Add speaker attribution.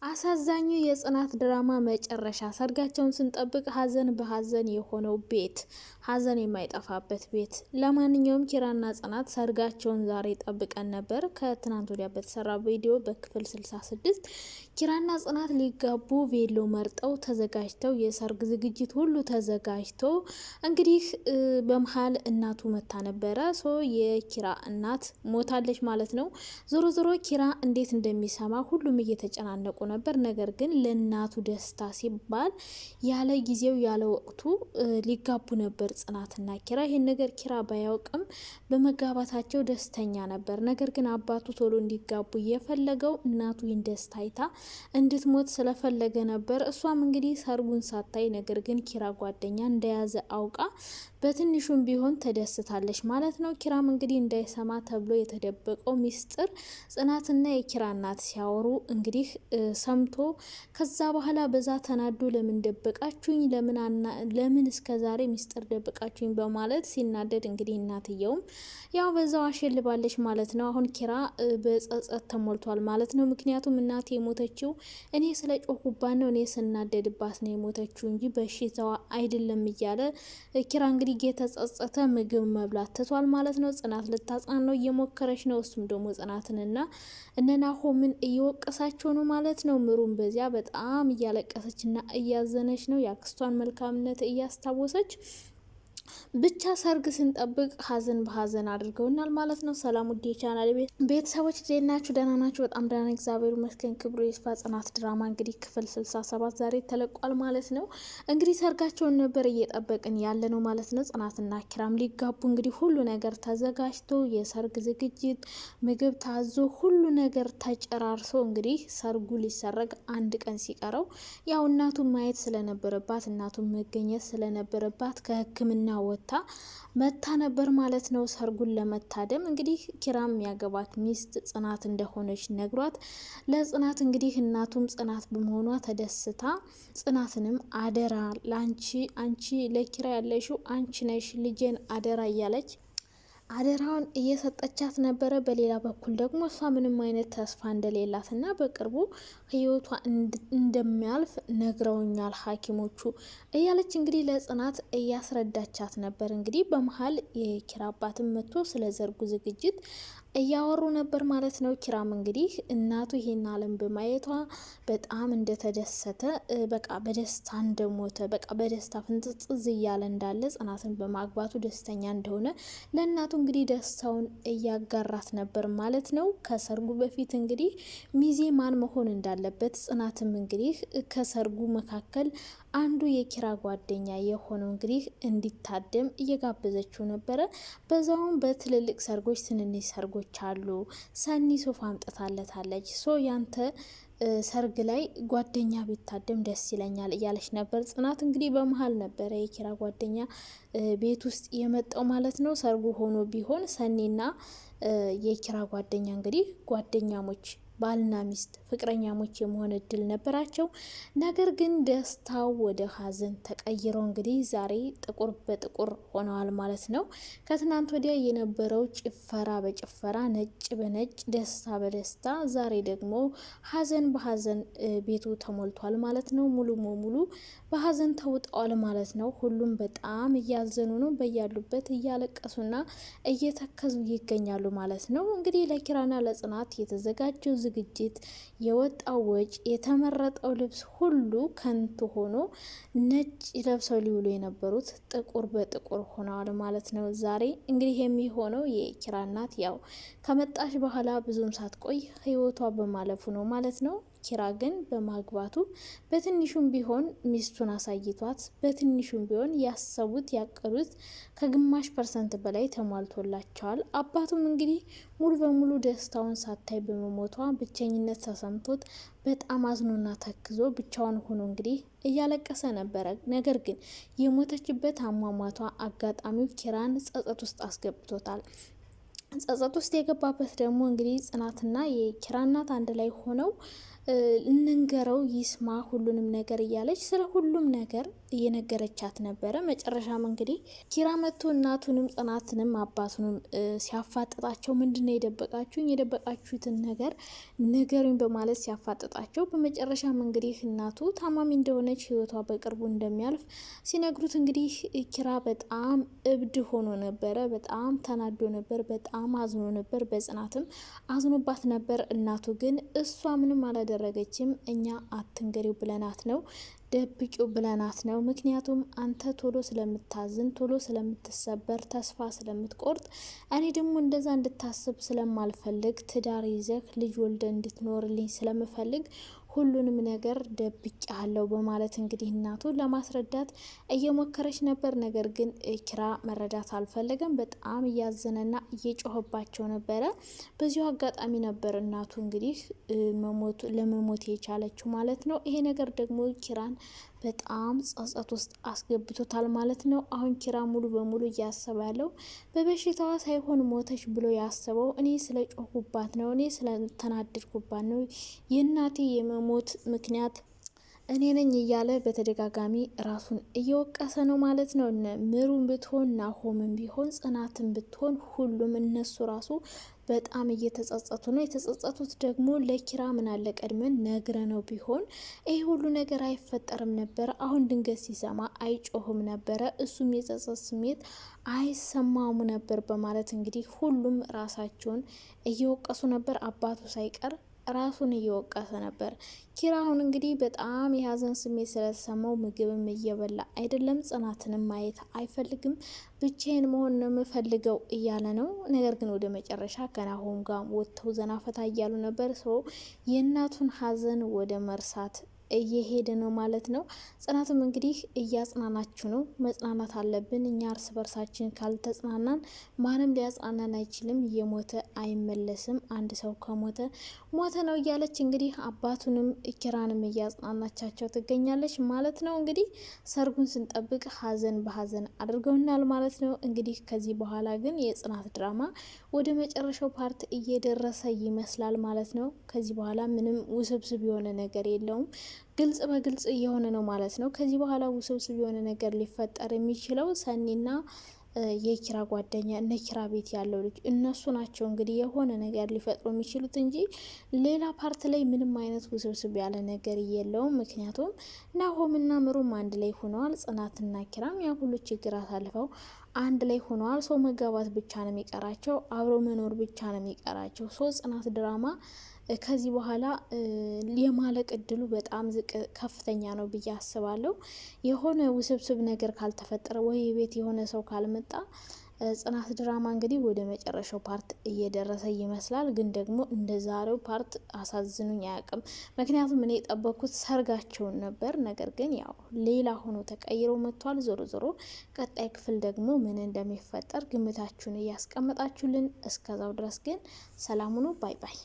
Speaker 1: አሳዛኙ የጽናት ድራማ መጨረሻ ሰርጋቸውን ስንጠብቅ ሀዘን በሀዘን የሆነው ቤት፣ ሀዘን የማይጠፋበት ቤት። ለማንኛውም ኪራና ጽናት ሰርጋቸውን ዛሬ ጠብቀን ነበር። ከትናንት ወዲያ በተሰራ ቪዲዮ በክፍል 66 ኪራና ጽናት ሊጋቡ ቬሎ መርጠው ተዘጋጅተው የሰርግ ዝግጅት ሁሉ ተዘጋጅቶ እንግዲህ በመሀል እናቱ መታ ነበረ። የኪራ እናት ሞታለች ማለት ነው። ዞሮ ዞሮ ኪራ እንዴት እንደሚሰማ ሁሉም እየተጨናነቁ ነበር። ነገር ግን ለእናቱ ደስታ ሲባል ያለ ጊዜው ያለ ወቅቱ ሊጋቡ ነበር ጽናትና ኪራ። ይሄን ነገር ኪራ ባያውቅም በመጋባታቸው ደስተኛ ነበር። ነገር ግን አባቱ ቶሎ እንዲጋቡ እየፈለገው እናቱ ይህን ደስታ አይታ እንድትሞት ስለፈለገ ነበር። እሷም እንግዲህ ሰርጉን ሳታይ ነገር ግን ኪራ ጓደኛ እንደያዘ አውቃ በትንሹም ቢሆን ተደስታለች ማለት ነው። ኪራም እንግዲህ እንዳይሰማ ተብሎ የተደበቀው ሚስጥር ጽናትና የኪራ እናት ሲያወሩ እንግዲህ ሰምቶ ከዛ በኋላ በዛ ተናዶ ለምን ደበቃችሁኝ፣ ለምን እስከዛሬ ሚስጥር ደበቃችሁኝ በማለት ሲናደድ እንግዲህ እናትየውም ያው በዛው አሸልባለች ማለት ነው። አሁን ኪራ በጸጸት ተሞልቷል ማለት ነው። ምክንያቱም እናቴ የሞተችው እኔ ስለ ጮሁባት ነው፣ እኔ ስናደድባት ነው የሞተችው እንጂ በሽታዋ አይደለም እያለ ኪራ እንግዲህ የተጸጸተ ምግብ መብላት ትቷል ማለት ነው። ጽናት ልታጽናናው እየሞከረች ነው። እሱም ደግሞ ጽናትንና እነናሆምን እየወቀሳቸው ነው ማለት ነው። ምሩም በዚያ በጣም እያለቀሰችና እያዘነች ነው። የአክስቷን መልካምነት እያስታወሰች ብቻ ሰርግ ስንጠብቅ ሀዘን በሀዘን አድርገውናል ማለት ነው። ሰላም ውድ የቻናል ቤተሰቦች እንዴት ናችሁ? ደህና ናችሁ? በጣም ደህና እግዚአብሔር ይመስገን። ክብሩ ይስፋ። ጽናት ድራማ እንግዲህ ክፍል 67 ዛሬ ተለቋል ማለት ነው። እንግዲህ ሰርጋቸውን ነበር እየጠበቅን ያለ ነው ማለት ነው። ጽናትና ኪራም ሊጋቡ እንግዲህ ሁሉ ነገር ተዘጋጅቶ የሰርግ ዝግጅት ምግብ ታዞ ሁሉ ነገር ተጨራርሶ እንግዲህ ሰርጉ ሊሰረግ አንድ ቀን ሲቀረው ያው እናቱን ማየት ስለነበረባት እናቱን መገኘት ስለነበረባት ከሕክምና ወታ መታ ነበር ማለት ነው። ሰርጉን ለመታደም እንግዲህ ኪራም ያገባት ሚስት ጽናት እንደሆነች ነግሯት ለጽናት እንግዲህ እናቱም ጽናት በመሆኗ ተደስታ ጽናትንም አደራ አንቺ ለኪራ ያለሽው አንቺ ነሽ ልጄን አደራ እያለች አደራውን እየሰጠቻት ነበረ። በሌላ በኩል ደግሞ እሷ ምንም አይነት ተስፋ እንደሌላት እና በቅርቡ ህይወቷ እንደሚያልፍ ነግረውኛል ሐኪሞቹ እያለች እንግዲህ ለጽናት እያስረዳቻት ነበር። እንግዲህ በመሀል የኪራ አባትም መጥቶ ስለ ዘርጉ ዝግጅት እያወሩ ነበር ማለት ነው። ኪራም እንግዲህ እናቱ ይሄን ዓለም በማየቷ በጣም እንደተደሰተ በቃ በደስታ እንደሞተ በቃ በደስታ ፍንጥዝጥዝ እያለ እንዳለ ጽናትን በማግባቱ ደስተኛ እንደሆነ ለእናቱ እንግዲህ ደስታውን እያጋራት ነበር ማለት ነው። ከሰርጉ በፊት እንግዲህ ሚዜ ማን መሆን እንዳለበት ጽናትም እንግዲህ ከሰርጉ መካከል አንዱ የኪራ ጓደኛ የሆነው እንግዲህ እንዲታደም እየጋበዘችው ነበረ። በዛውም በትልልቅ ሰርጎች ትንንሽ ሰርጎች አሉ። ሰኒ ሶፋ አምጥታለታለች። ያንተ ሰርግ ላይ ጓደኛ ቢታደም ደስ ይለኛል እያለች ነበር ጽናት። እንግዲህ በመሀል ነበረ የኪራ ጓደኛ ቤት ውስጥ የመጣው ማለት ነው። ሰርጉ ሆኖ ቢሆን ሰኒና የኪራ ጓደኛ እንግዲህ ጓደኛሞች ባልና ሚስት ፍቅረኛሞች የመሆን እድል ነበራቸው። ነገር ግን ደስታው ወደ ሀዘን ተቀይረው እንግዲህ ዛሬ ጥቁር በጥቁር ሆነዋል ማለት ነው። ከትናንት ወዲያ የነበረው ጭፈራ በጭፈራ ነጭ በነጭ ደስታ በደስታ ዛሬ ደግሞ ሀዘን በሀዘን ቤቱ ተሞልቷል ማለት ነው። ሙሉ በሙሉ በሀዘን ተውጠዋል ማለት ነው። ሁሉም በጣም እያዘኑ ነው። በያሉበት እያለቀሱና እየተከዙ ይገኛሉ ማለት ነው። እንግዲህ ለኪራና ለጽናት የተዘጋጀው ዝግጅት የወጣው ወጪ የተመረጠው ልብስ ሁሉ ከንቱ ሆኖ ነጭ ለብሰው ሊውሉ የነበሩት ጥቁር በጥቁር ሆነዋል ማለት ነው። ዛሬ እንግዲህ የሚሆነው የኪራ እናት ያው ከመጣሽ በኋላ ብዙም ሳትቆይ ህይወቷ በማለፉ ነው ማለት ነው። ኪራ ግን በማግባቱ በትንሹም ቢሆን ሚስቱን አሳይቷት በትንሹም ቢሆን ያሰቡት ያቀዱት ከግማሽ % በላይ ተሟልቶላቸዋል። አባቱም እንግዲህ ሙሉ በሙሉ ደስታውን ሳታይ በመሞቷ ብቸኝነት ተሰምቶት በጣም አዝኖና ተክዞ ብቻውን ሆኖ እንግዲህ እያለቀሰ ነበረ። ነገር ግን የሞተችበት አሟሟቷ አጋጣሚው ኪራን ጸጸት ውስጥ አስገብቶታል። ጸጸት ውስጥ የገባበት ደግሞ እንግዲህ ጽናትና የኪራ እናት አንድ ላይ ሆነው እንንገረው ይስማ ሁሉንም ነገር እያለች ስለ ሁሉም ነገር እየነገረቻት ነበረ። መጨረሻም እንግዲህ ኪራ መጥቶ እናቱንም ጽናትንም አባቱንም ሲያፋጥጣቸው ምንድነው የደበቃችሁትን ነገር ንገሩኝ በማለት ሲያፋጥጣቸው፣ በመጨረሻም እንግዲህ እናቱ ታማሚ እንደሆነች ህይወቷ በቅርቡ እንደሚያልፍ ሲነግሩት እንግዲህ ኪራ በጣም እብድ ሆኖ ነበረ። በጣም ተናዶ ነበር። በጣም አዝኖ ነበር። በጽናትም አዝኖባት ነበር። እናቱ ግን እሷ ምንም አላደረገችም፣ እኛ አትንገሪው ብለናት ነው ደብቂው ብለናት ነው። ምክንያቱም አንተ ቶሎ ስለምታዝን ቶሎ ስለምትሰበር ተስፋ ስለምትቆርጥ እኔ ደግሞ እንደዛ እንድታስብ ስለማልፈልግ ትዳር ይዘህ ልጅ ወልደ እንድትኖርልኝ ስለምፈልግ ሁሉንም ነገር ደብቄያለሁ በማለት እንግዲህ እናቱ ለማስረዳት እየሞከረች ነበር። ነገር ግን ኪራ መረዳት አልፈለገም። በጣም እያዘነና እየጮኸባቸው ነበረ። በዚሁ አጋጣሚ ነበር እናቱ እንግዲህ ለመሞት የቻለችው ማለት ነው። ይሄ ነገር ደግሞ ኪራን በጣም ጸጸት ውስጥ አስገብቶታል ማለት ነው። አሁን ኪራ ሙሉ በሙሉ እያሰበ ያለው በበሽታዋ ሳይሆን ሞተች ብሎ ያሰበው እኔ ስለ ጮሁባት ነው፣ እኔ ስለተናደድኩባት ነው፣ የእናቴ የመሞት ምክንያት እኔ ነኝ እያለ በተደጋጋሚ ራሱን እየወቀሰ ነው ማለት ነው። ምሩን ብትሆን ናሆምን ቢሆን ጽናትን ብትሆን ሁሉም እነሱ ራሱ በጣም እየተጸጸቱ ነው። የተጸጸቱት ደግሞ ለኪራ ምን አለ ቀድመን ነግረ ነው ቢሆን ይህ ሁሉ ነገር አይፈጠርም ነበር። አሁን ድንገት ሲሰማ አይጮህም ነበረ፣ እሱም የጸጸት ስሜት አይሰማሙ ነበር በማለት እንግዲህ ሁሉም ራሳቸውን እየወቀሱ ነበር። አባቱ ሳይቀር ራሱን እየወቀሰ ነበር። ኪራ አሁን እንግዲህ በጣም የሀዘን ስሜት ስለተሰማው ምግብም እየበላ አይደለም፣ ጽናትንም ማየት አይፈልግም። ብቻዬን መሆን ነው የምፈልገው እያለ ነው። ነገር ግን ወደ መጨረሻ ከናሆም ጋር ወጥተው ዘና ፈታ እያሉ ነበር። ሰው የእናቱን ሀዘን ወደ መርሳት እየሄደ ነው ማለት ነው። ጽናትም እንግዲህ እያጽናናችሁ ነው። መጽናናት አለብን እኛ እርስ በርሳችን ካልተጽናናን ማንም ሊያጽናናን አይችልም። የሞተ አይመለስም፣ አንድ ሰው ከሞተ ሞተ ነው እያለች እንግዲህ አባቱንም ኪራንም እያጽናናቻቸው ትገኛለች ማለት ነው። እንግዲህ ሰርጉን ስንጠብቅ ሀዘን በሀዘን አድርገውናል ማለት ነው። እንግዲህ ከዚህ በኋላ ግን የጽናት ድራማ ወደ መጨረሻው ፓርት እየደረሰ ይመስላል ማለት ነው። ከዚህ በኋላ ምንም ውስብስብ የሆነ ነገር የለውም። ግልጽ በግልጽ እየሆነ ነው ማለት ነው። ከዚህ በኋላ ውስብስብ የሆነ ነገር ሊፈጠር የሚችለው ሰኒና የኪራ ጓደኛ እነ ኪራ ቤት ያለው ልጅ እነሱ ናቸው እንግዲህ የሆነ ነገር ሊፈጥሩ የሚችሉት እንጂ ሌላ ፓርት ላይ ምንም አይነት ውስብስብ ያለ ነገር የለውም። ምክንያቱም ናሆምና ምሩም አንድ ላይ ሆነዋል። ጽናትና ኪራም ያ ሁሉ ችግር አሳልፈው አንድ ላይ ሆነዋል። ሰው መጋባት ብቻ ነው የሚቀራቸው፣ አብሮ መኖር ብቻ ነው የሚቀራቸው። ጽናት ድራማ ከዚህ በኋላ የማለቅ እድሉ በጣም ከፍተኛ ነው ብዬ አስባለሁ። የሆነ ውስብስብ ነገር ካልተፈጠረ ወይ ቤት የሆነ ሰው ካልመጣ ጽናት ድራማ እንግዲህ ወደ መጨረሻው ፓርት እየደረሰ ይመስላል። ግን ደግሞ እንደ ዛሬው ፓርት አሳዝኑኝ አያውቅም። ምክንያቱም እኔ የጠበኩት ሰርጋቸውን ነበር። ነገር ግን ያው ሌላ ሆኖ ተቀይሮ መጥቷል። ዞሮ ዞሮ ቀጣይ ክፍል ደግሞ ምን እንደሚፈጠር ግምታችሁን እያስቀመጣችሁልን፣ እስከዛው ድረስ ግን ሰላም ሁኑ። ባይ ባይ።